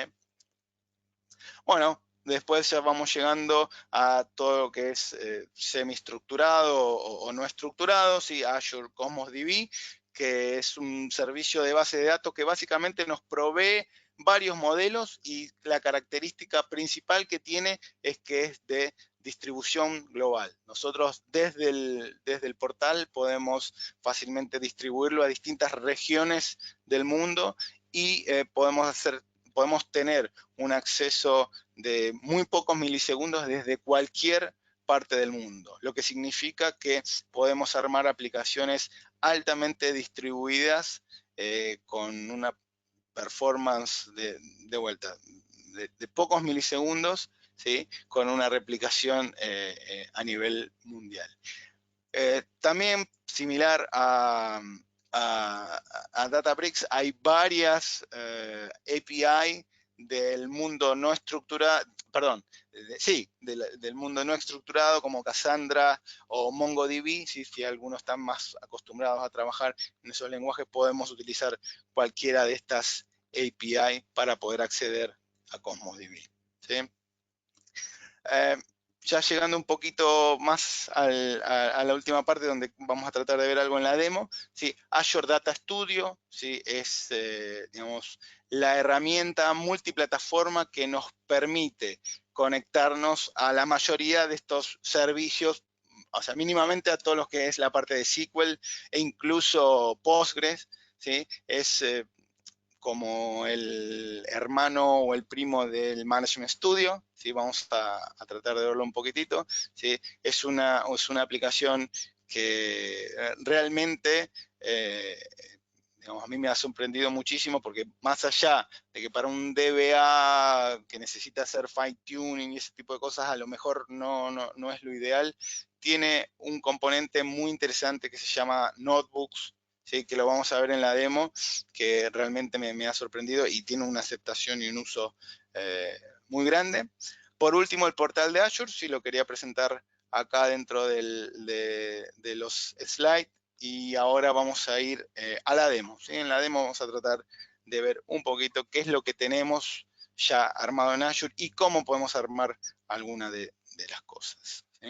Speaker 2: Bueno, después ya vamos llegando a todo lo que es semi-estructurado o no estructurado, ¿sí? Azure Cosmos DB, que es un servicio de base de datos que básicamente nos provee varios modelos y la característica principal que tiene es que es de distribución global. Nosotros desde el portal podemos fácilmente distribuirlo a distintas regiones del mundo y podemos tener un acceso de muy pocos milisegundos desde cualquier parte del mundo, lo que significa que podemos armar aplicaciones altamente distribuidas con una performance de vuelta de pocos milisegundos, ¿sí?, con una replicación a nivel mundial. También similar a Databricks, hay varias API del mundo no estructurado, perdón, del mundo no estructurado como Cassandra o MongoDB. Si algunos están más acostumbrados a trabajar en esos lenguajes, podemos utilizar cualquiera de estas API para poder acceder a Cosmos DB, ¿sí? Ya llegando un poquito más a la última parte donde vamos a tratar de ver algo en la demo, ¿sí? Azure Data Studio, ¿sí?, es digamos, la herramienta multiplataforma que nos permite conectarnos a la mayoría de estos servicios, o sea, mínimamente a todo lo que es la parte de SQL e incluso Postgres, ¿sí? Es como el hermano o el primo del Management Studio, ¿sí? Vamos a tratar de verlo un poquitito, ¿sí? Es una aplicación que realmente, digamos, a mí me ha sorprendido muchísimo porque más allá de que para un DBA que necesita hacer fine tuning y ese tipo de cosas, a lo mejor no es lo ideal, tiene un componente muy interesante que se llama Notebooks, ¿sí?, que lo vamos a ver en la demo, que realmente me ha sorprendido y tiene una aceptación y un uso muy grande. Por último, el portal de Azure, sí lo quería presentar acá dentro de los slides, y ahora vamos a ir a la demo, ¿sí? En la demo vamos a tratar de ver un poquito qué es lo que tenemos ya armado en Azure y cómo podemos armar alguna de las cosas, ¿sí?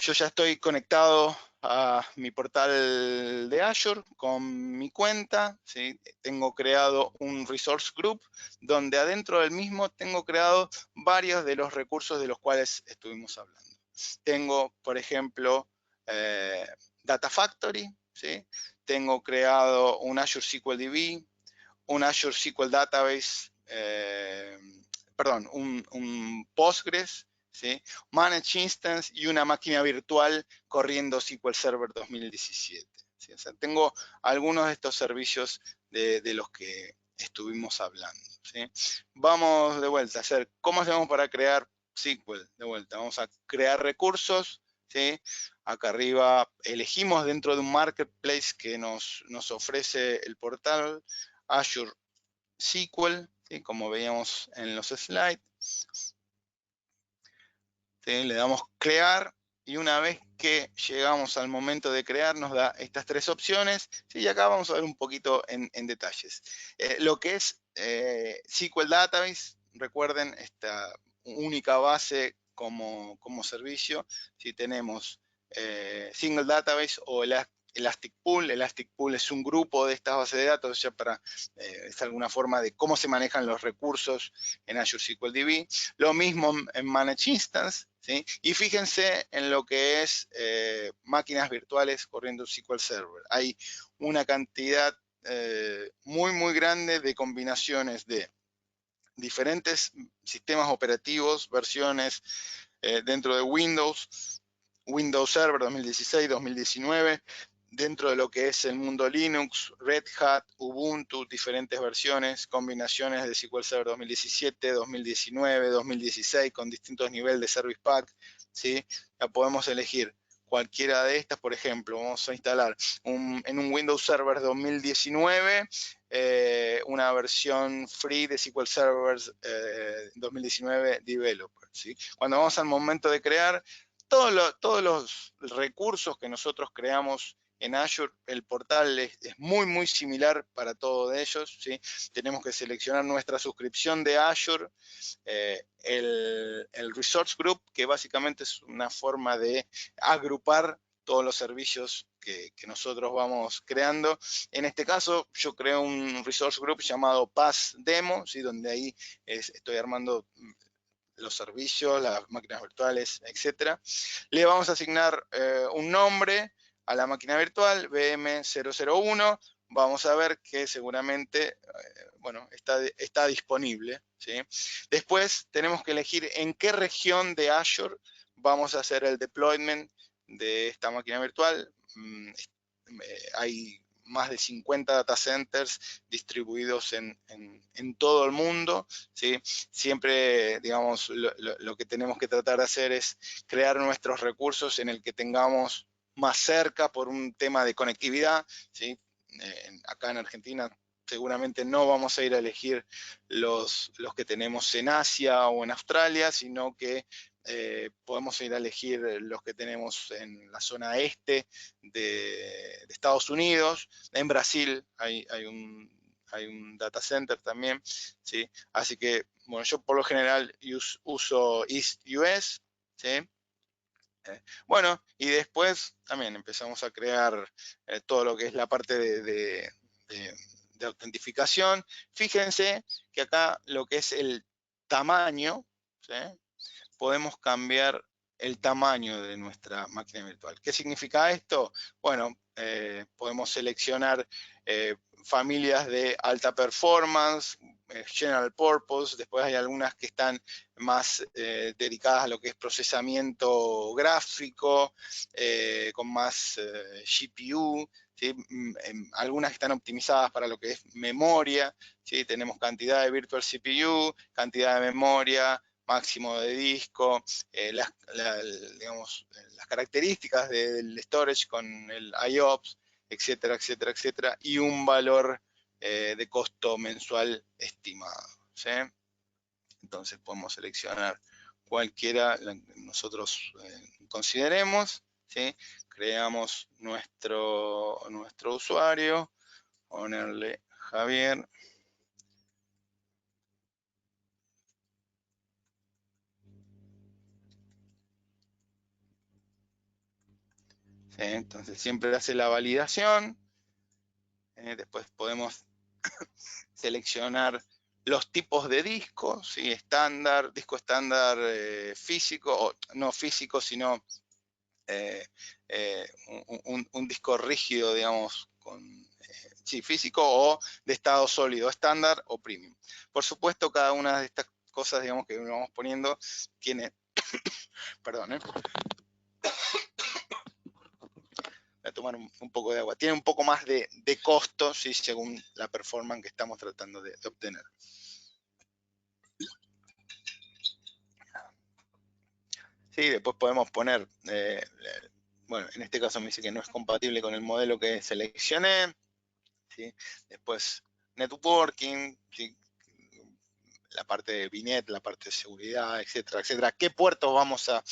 Speaker 2: Yo ya estoy conectado a mi portal de Azure con mi cuenta, ¿sí? Tengo creado un resource group donde adentro del mismo tengo creado varios de los recursos de los cuales estuvimos hablando. Tengo, por ejemplo, Data Factory, ¿sí? Tengo creado un Azure SQL DB, un Azure SQL Database, perdón, un Postgres, ¿sí?, Managed Instance y una máquina virtual corriendo SQL Server 2017. ¿Sí? O sea, tengo algunos de estos servicios de los que estuvimos hablando, ¿sí? Vamos de vuelta a hacer, ¿cómo hacemos para crear SQL? De vuelta, vamos a crear recursos, ¿sí? Acá arriba elegimos dentro de un marketplace que nos ofrece el portal Azure SQL, ¿sí?, como veíamos en los slides. ¿Sí? Le damos crear y una vez que llegamos al momento de crear nos da estas tres opciones, ¿sí? Y acá vamos a ver un poquito en detalles. Lo que es SQL Database, recuerden esta única base como servicio. Si tenemos Single Database o Elastic Pool. Elastic Pool es un grupo de estas bases de datos, ya para es alguna forma de cómo se manejan los recursos en Azure SQL DB. Lo mismo en Managed Instance, ¿sí? Y fíjense en lo que es máquinas virtuales corriendo SQL Server. Hay una cantidad muy grande de combinaciones de diferentes sistemas operativos, versiones dentro de Windows Server 2016, 2019, dentro de lo que es el mundo Linux, Red Hat, Ubuntu, diferentes versiones, combinaciones de SQL Server 2017, 2019, 2016, con distintos niveles de Service Pack, ¿sí? Ya podemos elegir cualquiera de estas. Por ejemplo, vamos a instalar en un Windows Server 2019 una versión free de SQL Server 2019 Developer, ¿sí? Cuando vamos al momento de crear, todos los recursos que nosotros creamos en Azure, el portal es muy similar para todos ellos, ¿sí? Tenemos que seleccionar nuestra suscripción de Azure, el Resource Group, que básicamente es una forma de agrupar todos los servicios que nosotros vamos creando. En este caso, yo creo un Resource Group llamado Pass Demo, ¿sí? Donde ahí estoy armando los servicios, las máquinas virtuales, etc. Le vamos a asignar un nombre a la máquina virtual, VM001. Vamos a ver que seguramente bueno, está disponible, ¿sí? Después tenemos que elegir en qué región de Azure vamos a hacer el deployment de esta máquina virtual. Hay más de 50 data centers distribuidos en todo el mundo, ¿sí? Siempre, digamos, lo que tenemos que tratar de hacer es crear nuestros recursos en el que tengamos más cerca por un tema de conectividad, ¿sí? Acá en Argentina seguramente no vamos a ir a elegir los que tenemos en Asia o en Australia, sino que podemos ir a elegir los que tenemos en la zona este de Estados Unidos. En Brasil hay un data center también, ¿sí? Así que, bueno, yo por lo general uso East US, ¿sí? Bueno, y después también empezamos a crear todo lo que es la parte de autentificación. Fíjense que acá lo que es el tamaño, ¿sí? Podemos cambiar el tamaño de nuestra máquina virtual. ¿Qué significa esto? Bueno, podemos seleccionar familias de alta performance, general purpose. Después hay algunas que están más dedicadas a lo que es procesamiento gráfico, con más GPU, ¿sí? Algunas están optimizadas para lo que es memoria, ¿sí? Tenemos cantidad de virtual CPU, cantidad de memoria, máximo de disco, digamos, las características del storage con el IOPS, etcétera, etcétera, etcétera, y un valor de costo mensual estimado, ¿sí? Entonces podemos seleccionar cualquiera que nosotros consideremos, ¿sí? Creamos nuestro usuario, ponerle Javier. ¿Sí? Entonces siempre hace la validación. Después podemos seleccionar los tipos de discos, ¿sí? Estándar, disco estándar físico, o no físico, sino un disco rígido, digamos, sí, físico, o de estado sólido, estándar o premium. Por supuesto, cada una de estas cosas, digamos, que vamos poniendo tiene, perdón, a tomar un poco de agua. Tiene un poco más de costo, ¿sí? Según la performance que estamos tratando de obtener. Sí, después podemos poner, bueno, en este caso me dice que no es compatible con el modelo que seleccioné, ¿sí? Después networking, ¿sí? La parte de VNet, la parte de seguridad, etcétera, etcétera. ¿Qué puertos vamos a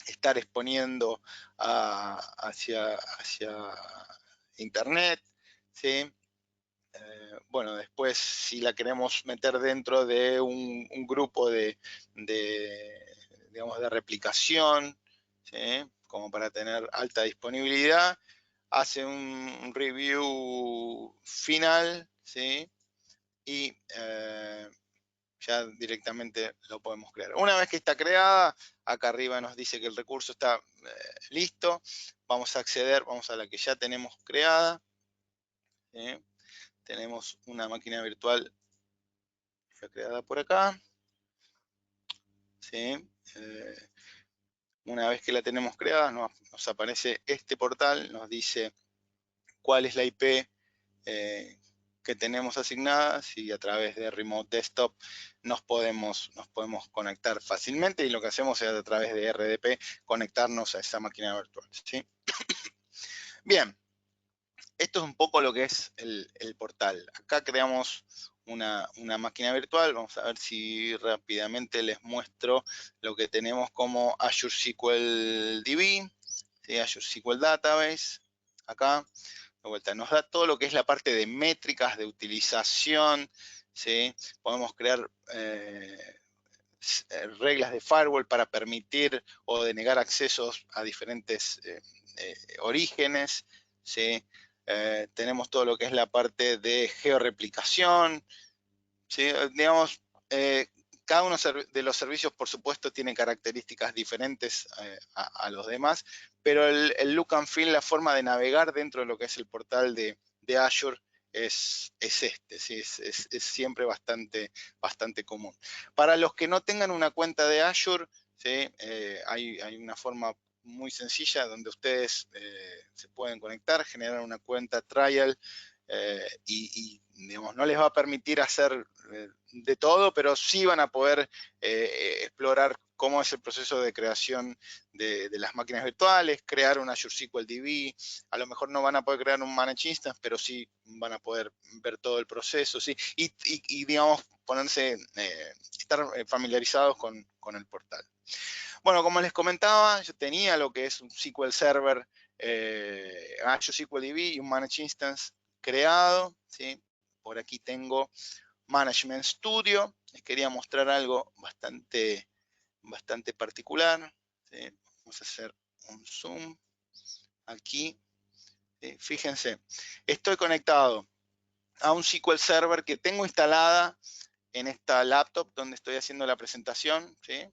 Speaker 2: estar exponiendo hacia Internet? ¿Sí? Bueno, después si la queremos meter dentro de un grupo digamos, de replicación, ¿sí? Como para tener alta disponibilidad, hace un review final, ¿sí? Y ya directamente lo podemos crear. Una vez que está creada, acá arriba nos dice que el recurso está listo. Vamos a acceder, vamos a la que ya tenemos creada, ¿sí? Tenemos una máquina virtual ya creada por acá, ¿sí? Una vez que la tenemos creada, nos aparece este portal, nos dice cuál es la IP que tenemos asignadas, y a través de Remote Desktop nos podemos conectar fácilmente, y lo que hacemos es a través de RDP conectarnos a esa máquina virtual, ¿sí? Bien, esto es un poco lo que es el portal. Acá creamos una máquina virtual. Vamos a ver si rápidamente les muestro lo que tenemos como Azure SQL DB, ¿sí? Azure SQL Database. Acá, de vuelta, nos da todo lo que es la parte de métricas de utilización, ¿sí? Podemos crear reglas de firewall para permitir o denegar accesos a diferentes orígenes, ¿sí? Tenemos todo lo que es la parte de georreplicación, ¿sí? Digamos, cada uno de los servicios, por supuesto, tiene características diferentes a los demás, pero el look and feel, la forma de navegar dentro de lo que es el portal de Azure es este, ¿sí? Es siempre bastante común. Para los que no tengan una cuenta de Azure, ¿sí? Hay una forma muy sencilla donde ustedes se pueden conectar, generar una cuenta trial, y digamos, no les va a permitir hacer de todo, pero sí van a poder explorar cómo es el proceso de creación de las máquinas virtuales, crear una Azure SQL DB. A lo mejor no van a poder crear un Managed Instance, pero sí van a poder ver todo el proceso, ¿sí? Y digamos, estar familiarizados con el portal. Bueno, como les comentaba, yo tenía lo que es un SQL Server, Azure SQL DB y un Managed Instance creado, ¿sí? Por aquí tengo Management Studio. Les quería mostrar algo bastante particular, ¿sí? Vamos a hacer un zoom aquí. ¿Sí? Fíjense, estoy conectado a un SQL Server que tengo instalada en esta laptop donde estoy haciendo la presentación, ¿sí?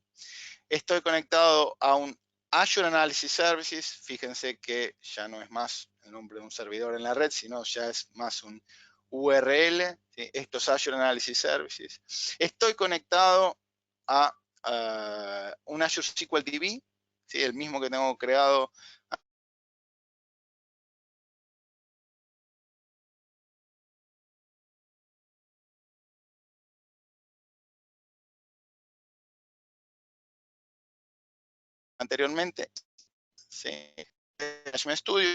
Speaker 2: Estoy conectado a un Azure Analysis Services. Fíjense que ya no es más el nombre de un servidor en la red, sino ya es más un URL, ¿sí? Esto es Azure Analysis Services. Estoy conectado a un Azure SQL DB, ¿sí? El mismo que tengo creado anteriormente, ¿sí? Management Studio,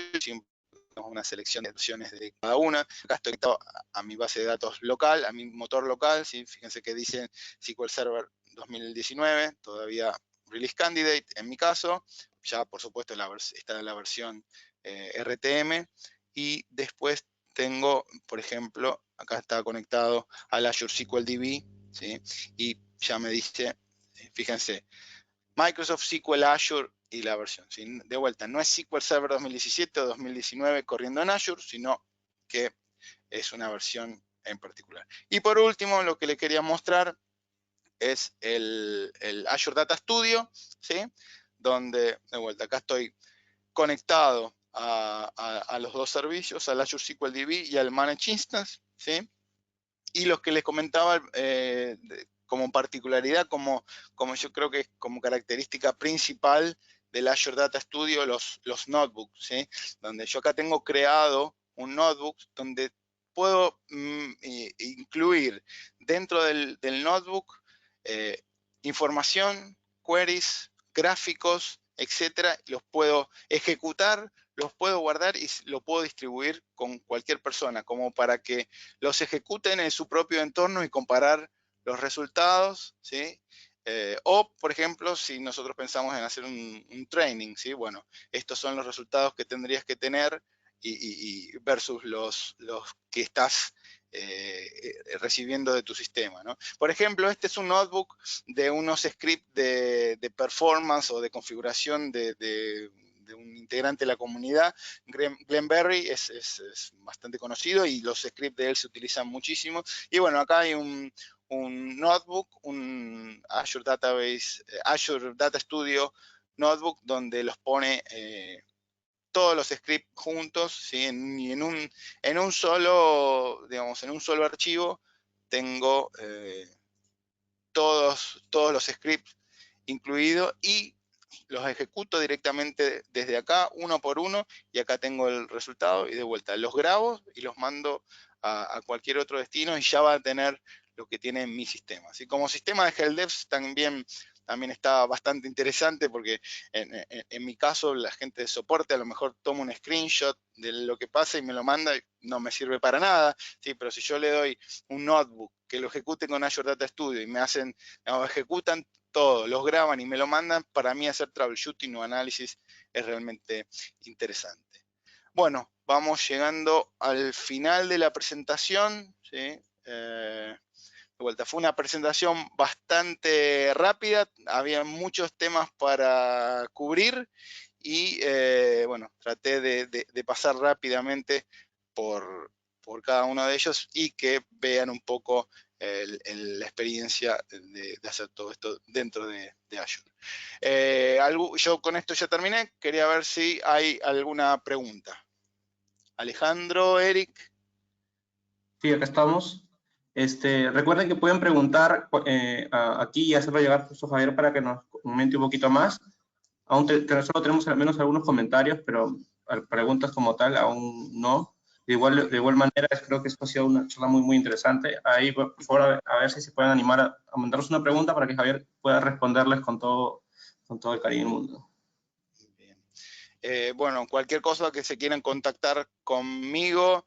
Speaker 2: una selección de versiones de cada una. Acá estoy conectado a mi base de datos local, a mi motor local, ¿sí? Fíjense que dice SQL Server 2019, todavía Release Candidate en mi caso. Ya, por supuesto, está en la versión RTM. Y después tengo, por ejemplo, acá está conectado al Azure SQL DB, ¿sí? Y ya me dice, fíjense, Microsoft SQL Azure y la versión. ¿Sí? De vuelta, no es SQL Server 2017 o 2019 corriendo en Azure, sino que es una versión en particular. Y por último, lo que le quería mostrar es el Azure Data Studio, ¿sí? Donde, de vuelta, acá estoy conectado a los dos servicios, al Azure SQL DB y al Managed Instance, ¿sí? Y los que les comentaba como particularidad, como yo creo que es como característica principal del Azure Data Studio, los notebooks, ¿sí? Donde yo acá tengo creado un notebook donde puedo incluir dentro del notebook información, queries, gráficos, etcétera. Los puedo ejecutar, los puedo guardar y lo puedo distribuir con cualquier persona, como para que los ejecuten en su propio entorno y comparar los resultados, ¿sí? O, por ejemplo, si nosotros pensamos en hacer un training, ¿sí? Bueno, estos son los resultados que tendrías que tener y versus los que estás recibiendo de tu sistema, ¿no? Por ejemplo, este es un notebook de unos scripts de performance o de configuración de un integrante de la comunidad. Glenn Berry es bastante conocido y los scripts de él se utilizan muchísimo. Y bueno, acá hay un notebook, un Azure Database, Azure Data Studio notebook, donde los pone todos los scripts juntos, ¿sí? En un solo, digamos, en un solo archivo tengo todos los scripts incluidos, y los ejecuto directamente desde acá, uno por uno, y acá tengo el resultado, y de vuelta los grabo y los mando a cualquier otro destino, y ya va a tener lo que tiene mi sistema. Así como sistema de Helldevs también está bastante interesante, porque en mi caso la gente de soporte a lo mejor toma un screenshot de lo que pasa y me lo manda, y no me sirve para nada, ¿sí? Pero si yo le doy un notebook que lo ejecute con Azure Data Studio y me ejecutan todo, los graban y me lo mandan, para mí hacer troubleshooting o análisis es realmente interesante. Bueno, vamos llegando al final de la presentación, ¿sí? De vuelta, fue una presentación bastante rápida, había muchos temas para cubrir y bueno, traté de pasar rápidamente por cada uno de ellos y que vean un poco la experiencia de hacer todo esto dentro de Azure. Yo con esto ya terminé, quería ver si hay alguna pregunta. Alejandro, Eric.
Speaker 3: Sí, acá estamos. Recuerden que pueden preguntar aquí y hacerlo llegar justo a Javier para que nos comente un poquito más. Aún solo tenemos al menos algunos comentarios, pero preguntas como tal aún no. De igual manera, creo que esto ha sido una charla muy interesante. Ahí, por favor, a ver si se pueden animar a mandarnos una pregunta para que Javier pueda responderles con todo el cariño del mundo.
Speaker 2: Bien. Bueno, cualquier cosa que se quieran contactar conmigo,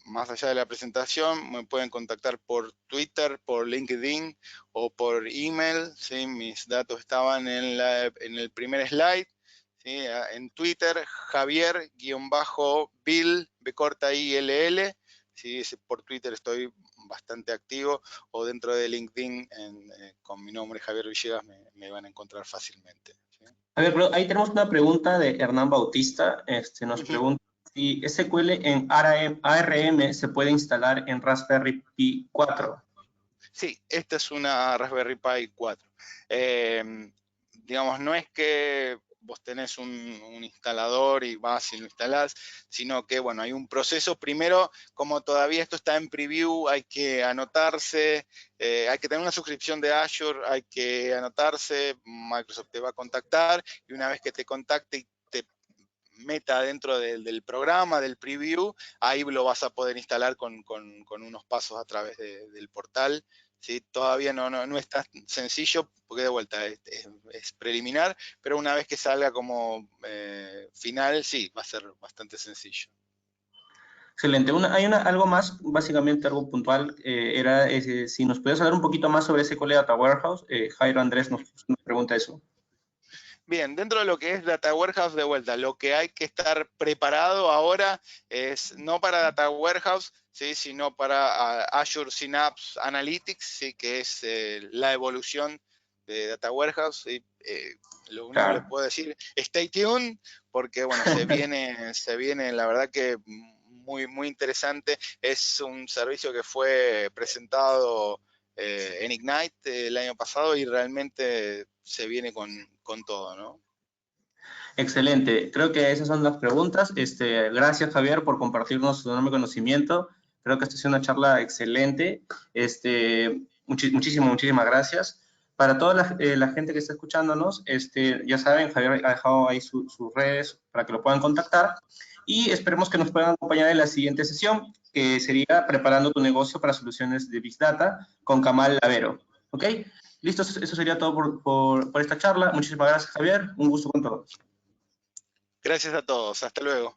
Speaker 2: más allá de la presentación, me pueden contactar por Twitter, por LinkedIn o por email, ¿sí? Mis datos estaban en el primer slide, ¿sí? En Twitter, Javier-Bill, B-I-L-L, ¿sí? Por Twitter estoy bastante activo, o dentro de LinkedIn con mi nombre Javier Villegas me van a encontrar fácilmente. ¿Sí?
Speaker 3: A ver, ahí tenemos una pregunta de Hernán Bautista. Nos pregunta si SQL en ARM se puede instalar en Raspberry Pi 4.
Speaker 2: Sí, esta es una Raspberry Pi 4. Digamos, no es que vos tenés un instalador y vas y lo instalás, sino que, bueno, hay un proceso. Primero, como todavía esto está en preview, hay que anotarse, hay que tener una suscripción de Azure, hay que anotarse, Microsoft te va a contactar, y una vez que te contacte y te meta dentro del programa, del preview, ahí lo vas a poder instalar con unos pasos a través del portal. ¿Sí? Todavía no es tan sencillo, porque de vuelta es preliminar, pero una vez que salga como final, sí, va a ser bastante sencillo.
Speaker 3: Excelente. Algo más, básicamente algo puntual, era si nos puedes hablar un poquito más sobre SQL Data Warehouse. Jairo Andrés nos pregunta eso.
Speaker 2: Bien, dentro de lo que es Data Warehouse, de vuelta, lo que hay que estar preparado ahora es no para Data Warehouse, ¿sí? Sino para Azure Synapse Analytics, ¿sí? Que es la evolución de Data Warehouse. ¿Sí? Lo único que les puedo decir, stay tuned, porque bueno, se viene la verdad que muy interesante. Es un servicio que fue presentado en Ignite el año pasado y realmente se viene con todo, ¿no?
Speaker 3: Excelente. Creo que esas son las preguntas. Gracias, Javier, por compartirnos tu enorme conocimiento. Creo que esta ha sido una charla excelente. Muchísimas gracias. Para toda la gente que está escuchándonos, ya saben, Javier ha dejado ahí sus redes para que lo puedan contactar. Y esperemos que nos puedan acompañar en la siguiente sesión, que sería Preparando tu negocio para soluciones de Big Data con Kamal Lavero. ¿Ok? Listo, eso sería todo por esta charla. Muchísimas gracias, Javier. Un gusto con todos.
Speaker 2: Gracias a todos. Hasta luego.